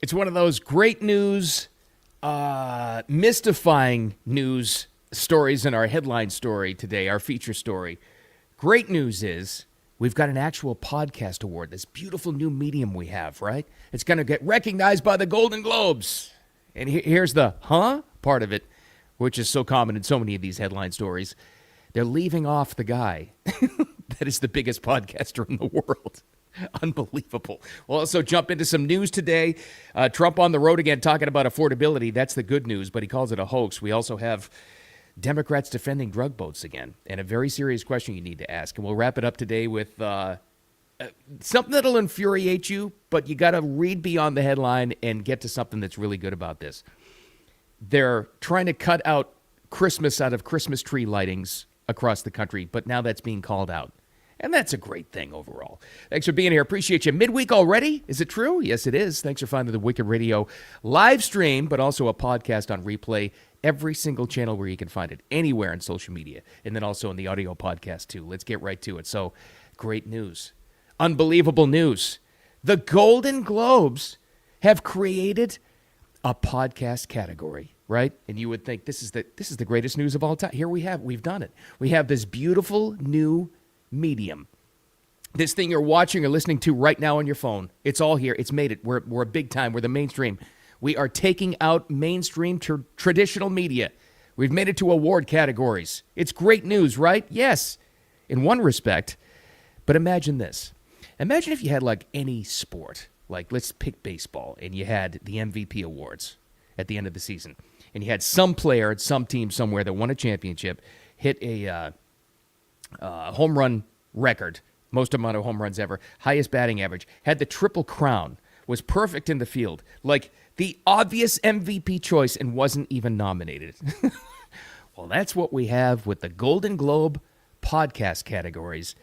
It's one of those great news, mystifying news stories in our headline story today, our feature story. Great news is we've got an actual podcast award, this beautiful new medium we have, right? It's going to get recognized by the Golden Globes. And here's the part of it, which is so common in so many of these headline stories. They're leaving off the guy that is the biggest podcaster in the world. Unbelievable. We'll also jump into some news today. Trump on the road again talking about affordability. That's the good news, but he calls it a hoax. We also have Democrats defending drug boats again, and a very serious question you need to ask. And we'll wrap it up today with something that'll infuriate you, but you got to read beyond the headline and get to something that's really good about this. They're trying to cut out Christmas out of Christmas tree lightings across the country, but now that's being called out. And that's a great thing overall. Thanks for being here. Appreciate you. Midweek already? Is it true? Yes, it is. Thanks for finding the Wicked Radio live stream, but also a podcast on replay. Every single channel where you can find it, anywhere on social media, and then also in the audio podcast too. Let's get right to it. So, great news. Unbelievable news. The Golden Globes have created a podcast category, right? And you would think this is the greatest news of all time. Here we've done it. We have this beautiful new medium. This thing you're watching or listening to right now on your phone. It's all here. It's made it. We're a big time. We're the mainstream. We are taking out mainstream traditional media. We've made it to award categories. It's great news, right? Yes, in one respect. But imagine this. Imagine if you had like any sport, like let's pick baseball, and you had the MVP awards at the end of the season. And you had some player at some team somewhere that won a championship, hit a home run record, most amount of home runs ever, highest batting average, had the triple crown, was perfect in the field, like the obvious MVP choice, and wasn't even nominated. Well, that's what we have with the Golden Globe podcast categories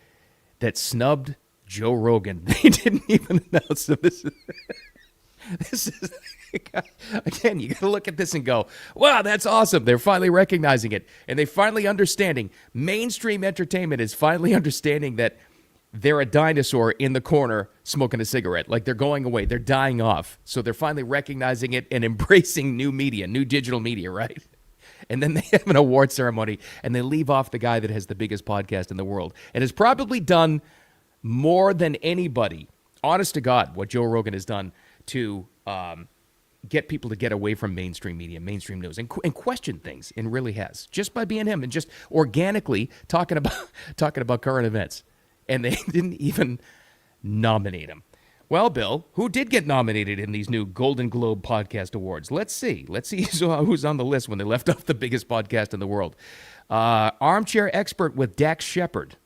that snubbed Joe Rogan. They didn't even announce them. This is again, you got to look at this and go, wow, that's awesome. They're finally recognizing it. And they finally understanding, mainstream entertainment is finally understanding that they're a dinosaur in the corner smoking a cigarette. Like they're going away. They're dying off. So they're finally recognizing it and embracing new media, new digital media, right? And then they have an award ceremony and they leave off the guy that has the biggest podcast in the world and has probably done more than anybody, honest to God, what Joe Rogan has done to get people to get away from mainstream media, mainstream news, and question things, and really has, just by being him and just organically talking about current events. And they didn't even nominate him. Well, Bill, who did get nominated in these new Golden Globe Podcast Awards? Let's see who's on the list when they left off the biggest podcast in the world. Armchair Expert with Dax Shepard.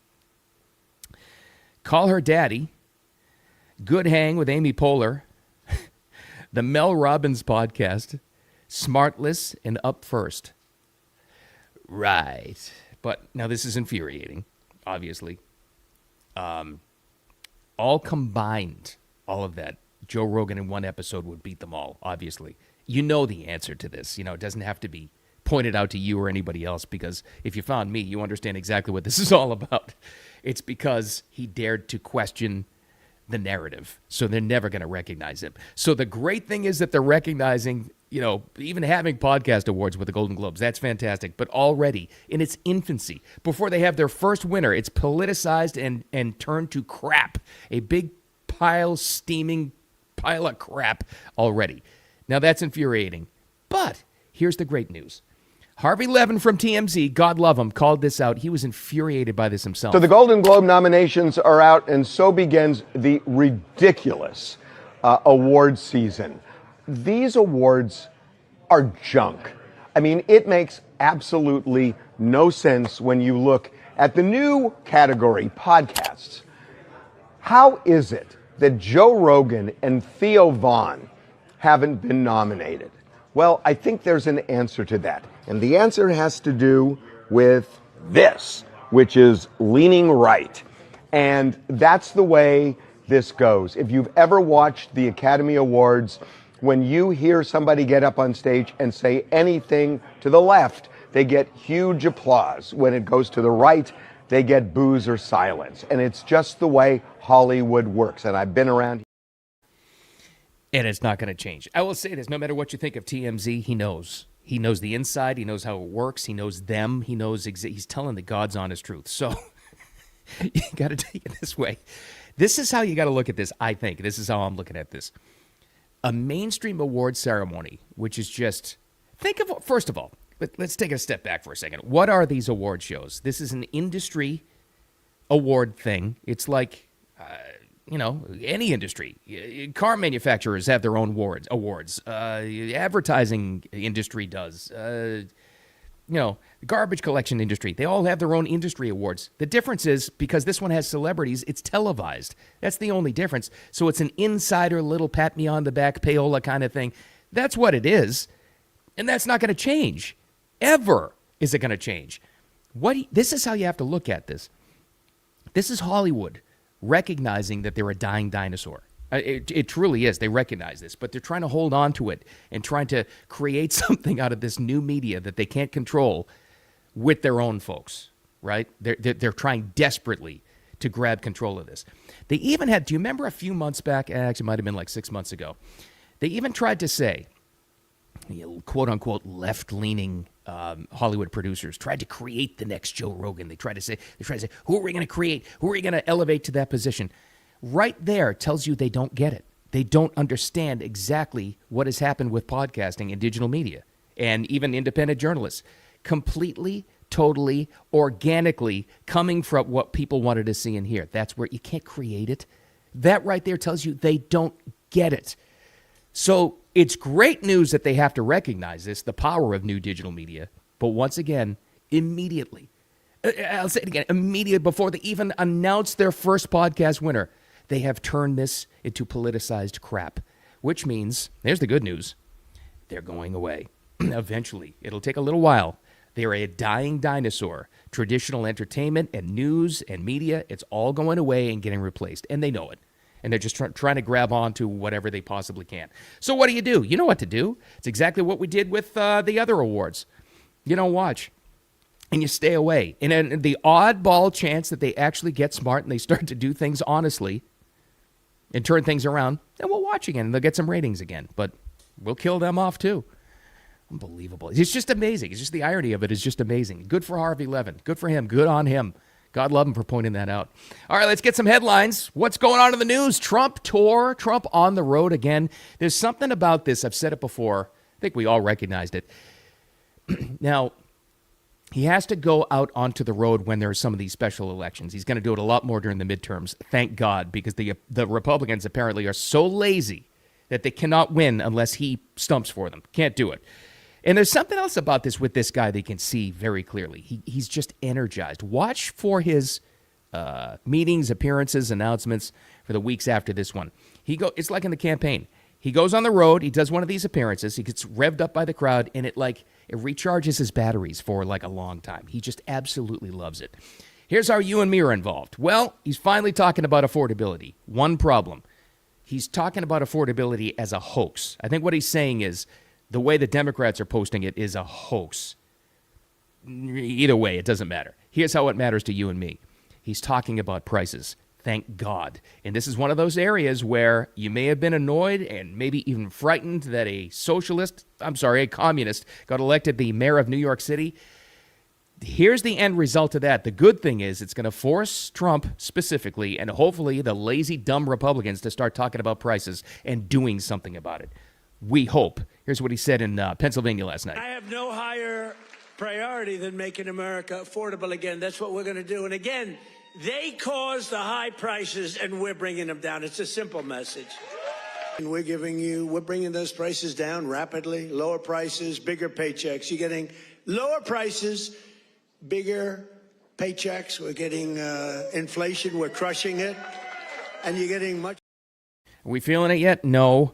Call Her Daddy. Good Hang with Amy Poehler. The Mel Robbins Podcast. Smartless and Up First. Right. But now this is infuriating, obviously. All combined, all of that, Joe Rogan in one episode would beat them all, obviously. You know the answer to this. You know, it doesn't have to be pointed out to you or anybody else, because if you found me, you understand exactly what this is all about. It's because he dared to question the narrative, so they're never going to recognize him. So the great thing is that they're recognizing, you know, even having podcast awards with the Golden Globes. That's fantastic. But already in its infancy, before they have their first winner, it's politicized and turned to crap. A big steaming pile of crap already. Now that's infuriating. But here's the great news. Harvey Levin from TMZ, God love him, called this out. He was infuriated by this himself. So the Golden Globe nominations are out, and so begins the ridiculous award season. These awards are junk. I mean, it makes absolutely no sense when you look at the new category, podcasts. How is it that Joe Rogan and Theo Vaughn haven't been nominated? Well, I think there's an answer to that. And the answer has to do with this, which is leaning right. And that's the way this goes. If you've ever watched the Academy Awards, when you hear somebody get up on stage and say anything to the left, they get huge applause. When it goes to the right, they get boos or silence. And it's just the way Hollywood works. And I've been around. And it's not going to change. I will say this, no matter what you think of TMZ, he knows. He knows the inside. He knows how it works. He knows them. He knows he's telling the God's honest truth. So you got to take it this way. This is how you got to look at this, I think. This is how I'm looking at this. A mainstream award ceremony, which is just, think of, first of all, let's take a step back for a second. What are these award shows? This is an industry award thing. It's like, any industry. Car manufacturers have their own awards. Advertising industry does. The garbage collection industry. They all have their own industry awards. The difference is, because this one has celebrities, it's televised. That's the only difference. So it's an insider little pat me on the back payola kind of thing. That's what it is. And that's not going to change. Ever is it going to change. This is how you have to look at this. This is Hollywood recognizing that they're a dying dinosaur. It truly is. They recognize this, but they're trying to hold on to it and trying to create something out of this new media that they can't control with their own folks, right? They're trying desperately to grab control of this. They even had, do you remember a few months back, actually it might have been like 6 months ago, they even tried to say, quote-unquote left-leaning Hollywood producers tried to create the next Joe Rogan. They tried to say, who are we going to create? Who are we going to elevate to that position? Right there tells you they don't get it. They don't understand exactly what has happened with podcasting and digital media and even independent journalists. Completely, totally, organically coming from what people wanted to see and hear. That's where you can't create it. That right there tells you they don't get it. So it's great news that they have to recognize this, the power of new digital media. But once again, immediately, I'll say it again, immediately before they even announce their first podcast winner, they have turned this into politicized crap, which means, there's the good news, they're going away. Eventually. It'll take a little while. They're a dying dinosaur. Traditional entertainment and news and media, it's all going away and getting replaced. And they know it. And they're just trying to grab onto whatever they possibly can. So what do? You know what to do. It's exactly what we did with the other awards. You don't watch. And you stay away. And then the oddball chance that they actually get smart and they start to do things honestly and turn things around, then we'll watch again and they'll get some ratings again. But we'll kill them off too. Unbelievable. It's just amazing. It's just the irony of it is just amazing. Good for Harvey Levin. Good for him. Good on him. God love him for pointing that out. All right, let's get some headlines. What's going on in the news? Trump tour. Trump on the road again. There's something about this. I've said it before. I think we all recognized it. Now, he has to go out onto the road when there are some of these special elections. He's going to do it a lot more during the midterms. Thank God, because the Republicans apparently are so lazy that they cannot win unless he stumps for them. Can't do it. And there's something else about this with this guy they can see very clearly. He's just energized. Watch for his meetings, appearances, announcements for the weeks after this one. It's like in the campaign. He goes on the road. He does one of these appearances. He gets revved up by the crowd, and it recharges his batteries for like a long time. He just absolutely loves it. Here's how you and me are involved. Well, he's finally talking about affordability. One problem. He's talking about affordability as a hoax. I think what he's saying is, the way the Democrats are posting it is a hoax. Either way, it doesn't matter. Here's how it matters to you and me. He's talking about prices. Thank God. And this is one of those areas where you may have been annoyed and maybe even frightened that a communist got elected the mayor of New York City. Here's the end result of that. The good thing is it's going to force Trump specifically and hopefully the lazy, dumb Republicans to start talking about prices and doing something about it. We hope. Here's what he said in Pennsylvania last night. I have no higher priority than making America affordable again. That's what we're going to do. And again, they caused the high prices and we're bringing them down. It's a simple message. And we're bringing those prices down rapidly. Lower prices, bigger paychecks. You're getting lower prices, bigger paychecks. We're getting inflation. We're crushing it. And you're getting much. Are we feeling it yet? No.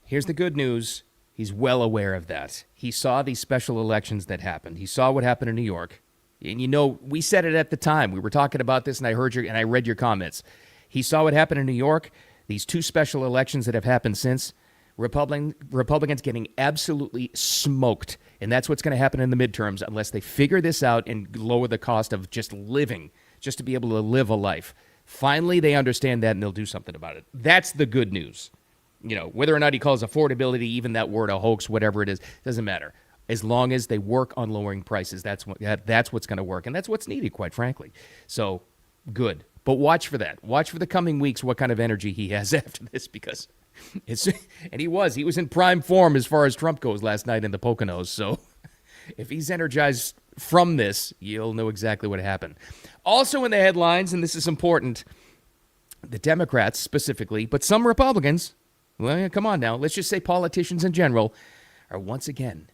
Here's the good news. He's well aware of that. He saw these special elections that happened. He saw what happened in New York. And we said it at the time. We were talking about this and I read your comments. He saw what happened in New York. These two special elections that have happened since. Republicans getting absolutely smoked. And that's what's going to happen in the midterms unless they figure this out and lower the cost of just living, just to be able to live a life. Finally, they understand that and they'll do something about it. That's the good news. whether or not he calls affordability, even that word, a hoax, whatever it is, doesn't matter. As long as they work on lowering prices, that's what's going to work, and that's what's needed, quite frankly. So, good. But watch for that. Watch for the coming weeks what kind of energy he has after this, because he was in prime form as far as Trump goes last night in the Poconos. So, if he's energized from this, you'll know exactly what happened. Also in the headlines, and this is important, the Democrats specifically, but some Republicans, well, come on now, let's just say politicians in general, are once again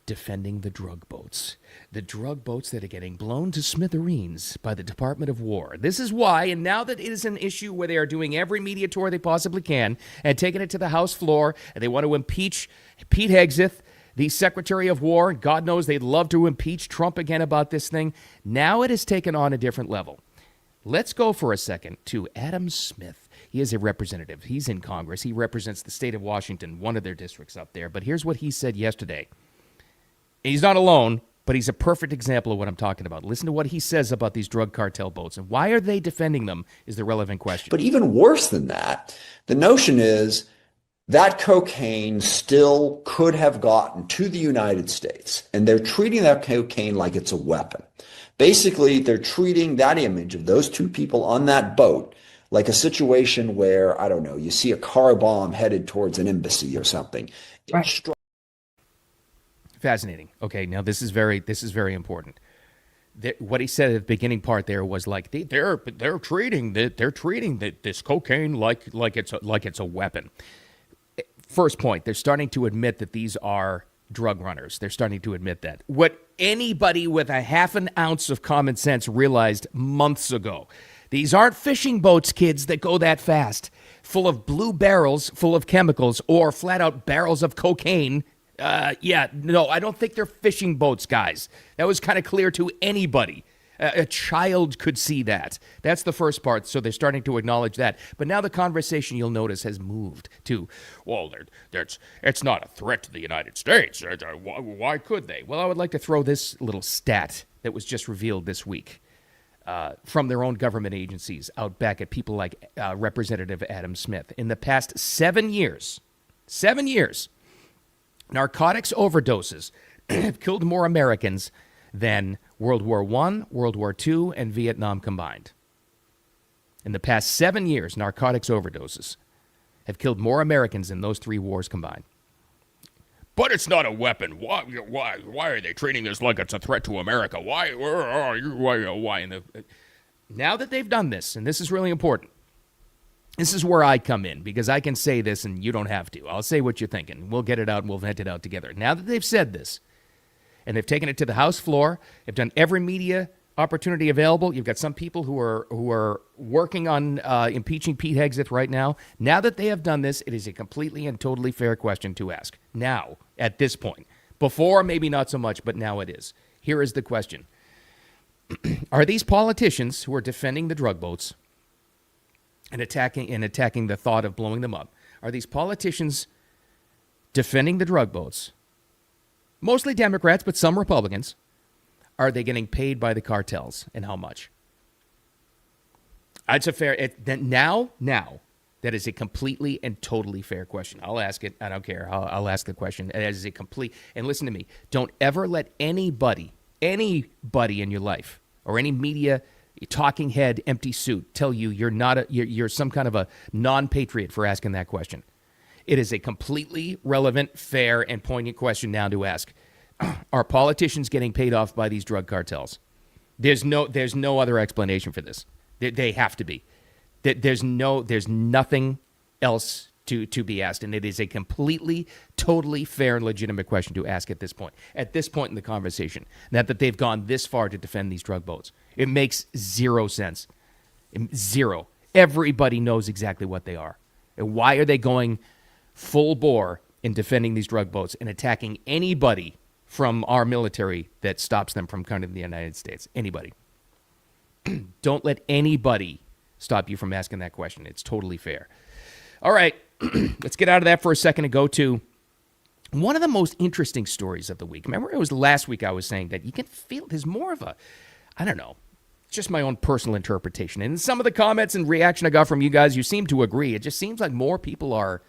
defending the drug boats. The drug boats that are getting blown to smithereens by the Department of War. This is why, and now that it is an issue where they are doing every media tour they possibly can and taking it to the House floor, and they want to impeach Pete Hegseth, the Secretary of War, and God knows they'd love to impeach Trump again about this thing. Now it has taken on a different level. Let's go for a second to Adam Smith. He is a representative. He's in Congress. He represents the state of Washington, one of their districts up there. But here's what he said yesterday. He's not alone, but he's a perfect example of what I'm talking about. Listen to what he says about these drug cartel boats. And why are they defending them is the relevant question. But even worse than that, the notion is that cocaine still could have gotten to the United States. And they're treating that cocaine like it's a weapon. Basically, they're treating that image of those two people on that boat like a situation where, I don't know, you see a car bomb headed towards an embassy or something. Right. Fascinating. Okay, now this is very important. What he said at the beginning part there was like they're treating this cocaine like it's a weapon. First point, they're starting to admit that these are drug runners. They're starting to admit that. What anybody with a half an ounce of common sense realized months ago. These aren't fishing boats, kids, that go that fast, full of blue barrels, full of chemicals, or flat out barrels of cocaine. I don't think they're fishing boats, guys. That was kind of clear to anybody. A child could see that. That's the first part, so they're starting to acknowledge that. But now the conversation, you'll notice, has moved to, well, it's not a threat to the United States. Why could they? Well, I would like to throw this little stat that was just revealed this week. From their own government agencies out back at people like Representative Adam Smith. In the past 7 years, narcotics overdoses have killed more Americans than World War I, World War II, and Vietnam combined. In the past 7 years, narcotics overdoses have killed more Americans than those three wars combined. But it's not a weapon. Why are they treating this like it's a threat to America? Why? Now that they've done this, and this is really important, this is where I come in, because I can say this and you don't have to. I'll say what you're thinking. We'll get it out and we'll vent it out together. Now that they've said this, and they've taken it to the House floor, they've done every media opportunity available. You've got some people who are working on impeaching Pete Hegseth right now. Now that they have done this, it is a completely and totally fair question to ask. Now, at this point. Before, maybe not so much, but now it is. Here is the question. Are these politicians who are defending the drug boats and attacking the thought of blowing them up, are these politicians defending the drug boats, mostly Democrats, but some Republicans, are they getting paid by the cartels, and how much? It's a fair, now, that is a completely and totally fair question. I'll ask it. I don't care. I'll ask the question. It is a complete, and listen to me. Don't ever let anybody in your life or any media talking head, empty suit tell you you're some kind of a non-patriot for asking that question. It is a completely relevant, fair, and poignant question now to ask. Are politicians getting paid off by these drug cartels? There's no other explanation for this. They have to be. There's nothing else to be asked, and it is a completely, totally fair and legitimate question to ask at this point. At this point in the conversation, now that they've gone this far to defend these drug boats, it makes zero sense. Zero. Everybody knows exactly what they are. And why are they going full bore in defending these drug boats and attacking anybody from our military that stops them from coming to the United States? Anybody. Don't let anybody stop you from asking that question. It's totally fair. All right, let's get out of that for a second and go to one of the most interesting stories of the week. Remember, it was last week I was saying that you can feel there's more of a, I don't know, just my own personal interpretation. And some of the comments and reaction I got from you guys, you seem to agree. It just seems like more people are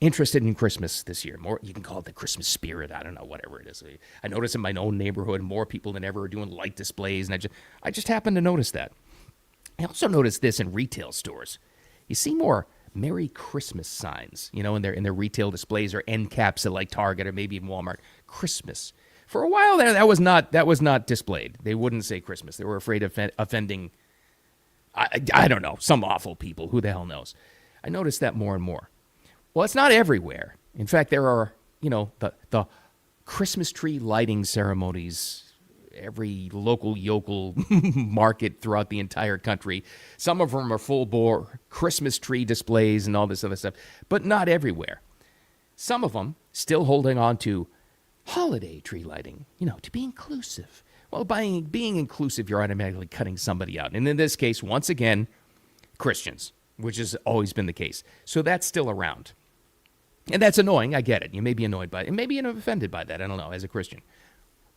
interested in Christmas this year. More, you can call it the Christmas spirit. I don't know, whatever it is. I notice in my own neighborhood, more people than ever are doing light displays, and I just happen to notice that. I also noticed this in retail stores. You see more Merry Christmas signs, in their retail displays, or end caps at like Target or maybe even Walmart. Christmas. For a while there, that was not displayed. They wouldn't say Christmas. They were afraid of offending, I don't know, some awful people. Who the hell knows? I noticed that more and more. Well, it's not everywhere. In fact, there are, the Christmas tree lighting ceremonies, every local yokel market throughout the entire country. Some of them are full-bore Christmas tree displays and all this other stuff, but not everywhere. Some of them still holding on to holiday tree lighting, to be inclusive. Well, by being inclusive, you're automatically cutting somebody out. And in this case, once again, Christians, which has always been the case. So that's still around. And that's annoying. I get it. You may be annoyed by it. And maybe you're offended by that. I don't know, as a Christian.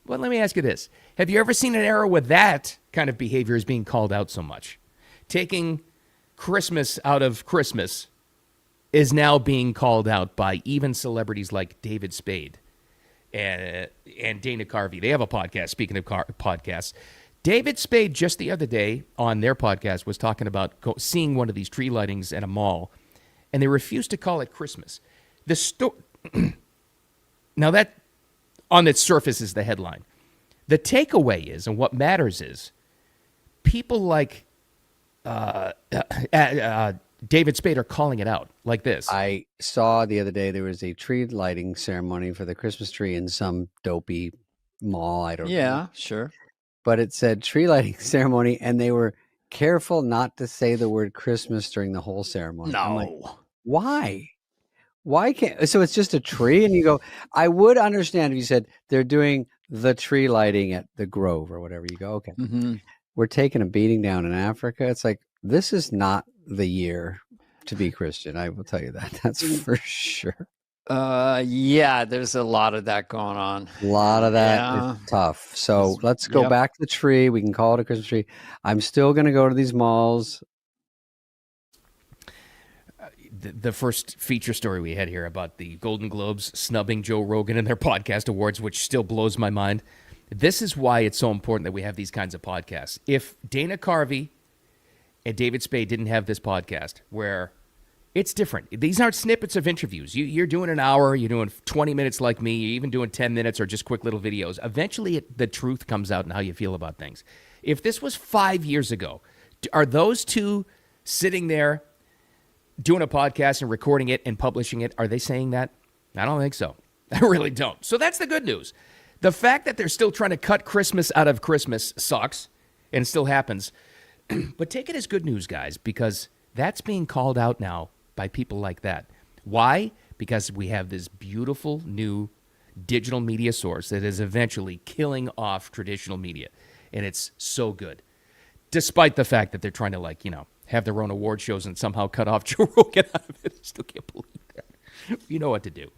But let me ask you this. Have you ever seen an era where that kind of behavior is being called out so much? Taking Christmas out of Christmas is now being called out by even celebrities like David Spade and Dana Carvey. They have a podcast, speaking of podcasts. David Spade, just the other day on their podcast, was talking about seeing one of these tree lightings at a mall, and they refused to call it Christmas. Now that, on its surface, is the headline. The takeaway is, and what matters is, people like David Spade are calling it out like this. I saw the other day there was a tree lighting ceremony for the Christmas tree in some dopey mall. I don't know. Yeah, sure. But it said tree lighting ceremony, and they were careful not to say the word Christmas during the whole ceremony. I'm like, why? Why can't? So it's just a tree, and you go. I would understand if you said they're doing the tree lighting at the Grove or whatever. You go, okay. Mm-hmm. We're taking a beating down in Africa. It's like, this is not the year to be Christian. I will tell you that. That's for sure. Yeah, there's a lot of that going on. A lot of that is tough. So let's go back to the tree. We can call it a Christmas tree. I'm still going to go to these malls. The first feature story we had here about the Golden Globes snubbing Joe Rogan in their podcast awards, which still blows my mind. This is why it's so important that we have these kinds of podcasts. If Dana Carvey and David Spade didn't have this podcast, where it's different. These aren't snippets of interviews. You're doing an hour, you're doing 20 minutes like me, you're even doing 10 minutes or just quick little videos. Eventually, the truth comes out in how you feel about things. If this was 5 years ago, are those two sitting there doing a podcast and recording it and publishing it, are they saying that? I don't think so. I really don't. So that's the good news. The fact that they're still trying to cut Christmas out of Christmas sucks, and it still happens. But take it as good news, guys, because that's being called out now by people like that. Why? Because we have this beautiful new digital media source that is eventually killing off traditional media, and it's so good. Despite the fact that they're trying to, have their own award shows and somehow cut off Joe Rogan out of it. I still can't believe that. You know what to do.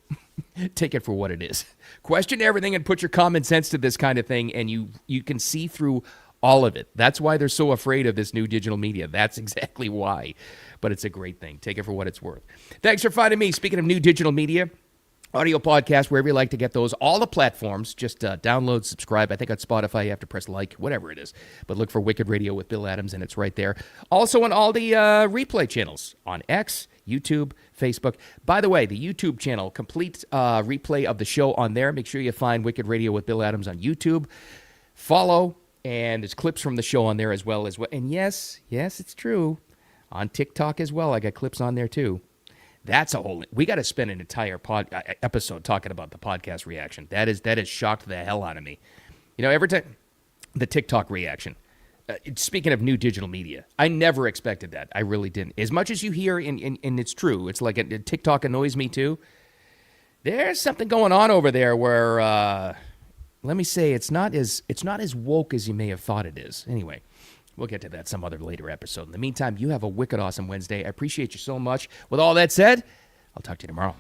Take it for what it is. Question everything and put your common sense to this kind of thing, and you can see through all of it. That's why they're so afraid of this new digital media. That's exactly why. But it's a great thing. Take it for what it's worth. Thanks for finding me. Speaking of new digital media, audio podcast, wherever you like to get those, all the platforms, just download, subscribe. I think on Spotify you have to press like, whatever it is. But look for Wicked Radio with Bill Adams, and it's right there. Also on all the replay channels on X, YouTube, Facebook. By the way, the YouTube channel, complete replay of the show on there. Make sure you find Wicked Radio with Bill Adams on YouTube. Follow, and there's clips from the show on there as well. And yes, it's true. On TikTok as well, I got clips on there too. That's a whole. We got to spend an entire episode talking about the podcast reaction. That has shocked the hell out of me. Every time the TikTok reaction. Speaking of new digital media, I never expected that. I really didn't. As much as you hear, and it's true. It's like TikTok annoys me too. There's something going on over there where, let me say, it's not as woke as you may have thought it is. Anyway. We'll get to that some other later episode. In the meantime, you have a wicked awesome Wednesday. I appreciate you so much. With all that said, I'll talk to you tomorrow.